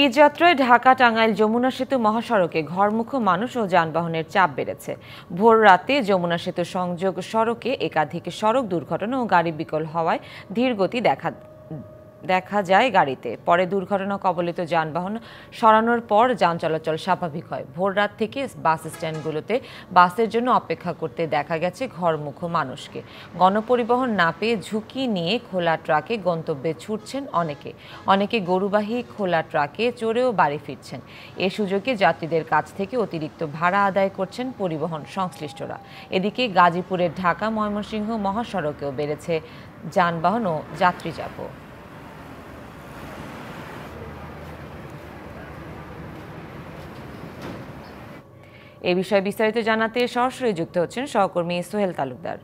ঈদযাত্রায় ঢাকা-টাঙ্গাইল যমুনা সেতু মহাসড়কে ঘরমুখো মানুষ ও যানবাহনের চাপ বেড়েছে। ভোর রাতে যমুনা সেতু সংযোগ সড়কে একাধিক সড়ক দুর্ঘটনা ও গাড়ি বিকল হওয়ায় ধীরগতি দেখা যায় গাড়িতে। পরে দুর্ঘটনা কবলিত যানবাহন সরানোর পর যান চলাচল স্বাভাবিক হয়। ভোর রাত থেকে বাস স্ট্যান্ডগুলোতে বাসের জন্য অপেক্ষা করতে দেখা গেছে ঘরমুখো মানুষকে। গণপরিবহন না পেয়ে ঝুঁকি নিয়ে খোলা ট্রাকে গন্তব্যে ছুটছেন অনেকে গরুবাহী খোলা ট্রাকে চড়েও বাড়ি ফিরছেন। এ সুযোগে যাত্রীদের কাছ থেকে অতিরিক্ত ভাড়া আদায় করছেন পরিবহন সংশ্লিষ্টরা। এদিকে গাজীপুরের ঢাকা ময়মনসিংহ মহাসড়কেও বেড়েছে যানবাহন ও যাত্রীচাপ। এ বিষয়ে বিস্তারিত জানাতে সরাসরি যুক্ত হচ্ছেন সহকর্মী সোহেল তালুকদার।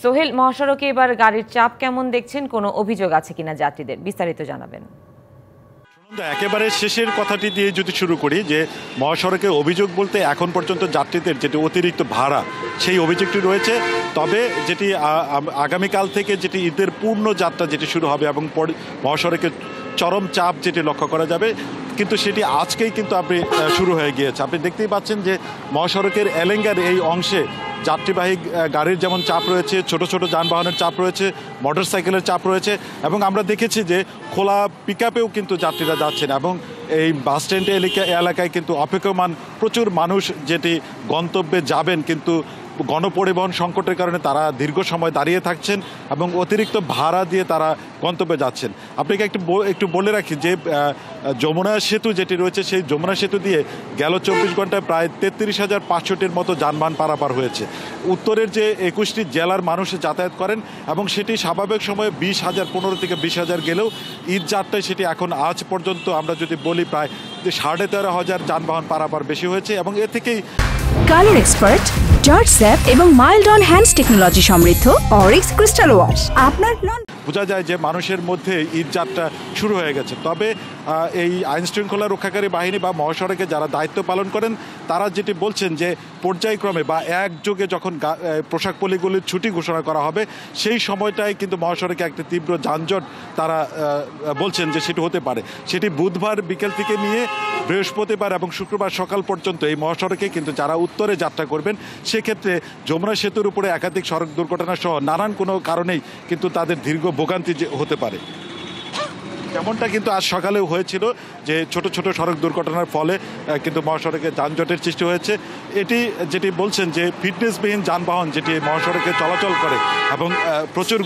সোহেল, মহাসড়কে এবার গাড়ির চাপ কেমন দেখছেন? কোনো অভিযোগ আছে কিনা যাত্রীদের? বিস্তারিত জানাবেন। একেবারে শেষের কথাটি দিয়ে যদি শুরু করি, যে মহাসড়কে অভিযোগ বলতে এখন পর্যন্ত যাত্রীদের যেটি অতিরিক্ত ভাড়া, সেই অভিযোগটি রয়েছে। তবে যেটি আগামীকাল থেকে যেটি ঈদের পূর্ণ যাত্রা যেটি শুরু হবে এবং মহাসড়কে চরম চাপ যেটি লক্ষ্য করা যাবে, কিন্তু সেটি আজকেই কিন্তু আপনি শুরু হয়ে গিয়েছে। আপনি দেখতেই পাচ্ছেন যে মহাসড়কের এলেঙ্গার এই অংশে যাত্রীবাহী গাড়ির যেমন চাপ রয়েছে, ছোট ছোট যানবাহনের চাপ রয়েছে, মোটরসাইকেলের চাপ রয়েছে, এবং আমরা দেখেছি যে খোলা পিকআপেও কিন্তু যাত্রীরা যাচ্ছেন এবং এই বাস স্ট্যান্ড এলাকায় কিন্তু অপেক্ষমান প্রচুর মানুষ যেটি গন্তব্যে যাবেন, কিন্তু গণপরিবহন সংকটের কারণে তারা দীর্ঘ সময় দাঁড়িয়ে থাকছেন এবং অতিরিক্ত ভাড়া দিয়ে তারা গন্তব্যে যাচ্ছেন। আপনাকে একটু বলে রাখি যে যমুনা সেতু যেটি রয়েছে, সেই যমুনা সেতু দিয়ে গেল 24 ঘন্টায় প্রায় 33,500টির মতো যানবাহন পারাপার হয়েছে। উত্তরের যে 21টি জেলার মানুষ যাতায়াত করেন এবং সেটি স্বাভাবিক সময়ে 15 থেকে 20,000 গেলেও ঈদ যাত্রায় সেটি এখন আজ পর্যন্ত আমরা যদি বলি প্রায় 13,500 যানবাহন পারাপার বেশি হয়েছে। এবং এ থেকেই কালার এক্সপার্ট, জর্জ স্যাপ এবং মাইল্ড অন হ্যান্ডস টেকনোলজি সমৃদ্ধ অরিক্স ক্রিস্টাল ওয়াশ আপনার বোঝা যায় যে মানুষের মধ্যে ঈদ যাত্রা শুরু হয়ে গেছে। তবে এই আইন শৃঙ্খলা রক্ষাকারী বাহিনী বা মহাসড়কে যারা দায়িত্ব পালন করেন, তারা যেটি বলছেন যে পর্যায়ক্রমে বা একযোগে যখন পোশাক পল্লীগুলির ছুটি ঘোষণা করা হবে, সেই সময়টাই কিন্তু মহাসড়কে একটি তীব্র যানজট তারা বলছেন যে সেটি হতে পারে। সেটি বুধবার বিকেল থেকে নিয়ে বৃহস্পতিবার এবং শুক্রবার সকাল পর্যন্ত এই মহাসড়কে কিন্তু যারা উত্তরে যাত্রা করবেন, সেক্ষেত্রে যমুনা সেতুর উপরে একাধিক সড়ক দুর্ঘটনা সহ নানান কোনো কারণেই কিন্তু তাদের দীর্ঘ ভোগান্তি হতে পারে। যেমনটা কিন্তু আজ সকালেও হয়েছিল, যে ছোট ছোট সড়ক দুর্ঘটনার ফলে কিন্তু মহাসড়কে যানজটের সৃষ্টি হয়েছে। যেটি বলছেন যে ফিটনেসবিহীন যানবাহন যেটি মহাসড়কে চলাচল করে এবং প্রচুর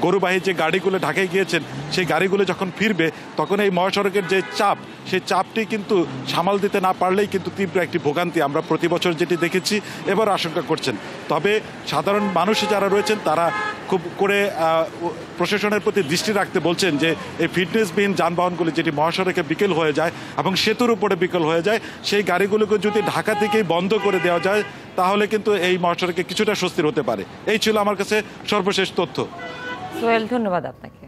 গরুবাহী যে গাড়িগুলো ঢাকায় গিয়েছেন, সেই গাড়িগুলো যখন ফিরবে তখন এই মহাসড়কের যে চাপ, সেই চাপটি কিন্তু সামাল দিতে না পারলেই কিন্তু তীব্র একটি ভোগান্তি আমরা প্রতি বছর যেটি দেখেছি এবার আশঙ্কা করছেন। তবে সাধারণ মানুষ যারা রয়েছেন তারা খুব করে প্রশাসনের প্রতি দৃষ্টি রাখতে বলছেন যে এই ফিটনেসবিহীন যানবাহনগুলি যেটি মহাসড়কে বিকেল হয়ে যায় এবং সেতুর উপরে বিকেল হয়ে যায়, সেই গাড়িগুলোকে যদি ঢাকা থেকেই বন্ধ করে দেওয়া যায় তাহলে কিন্তু এই মহাসড়কে কিছুটা স্বস্তির হতে পারে। এই ছিল আমার কাছে সর্বশেষ তথ্য। সোহেল, ধন্যবাদ আপনাকে।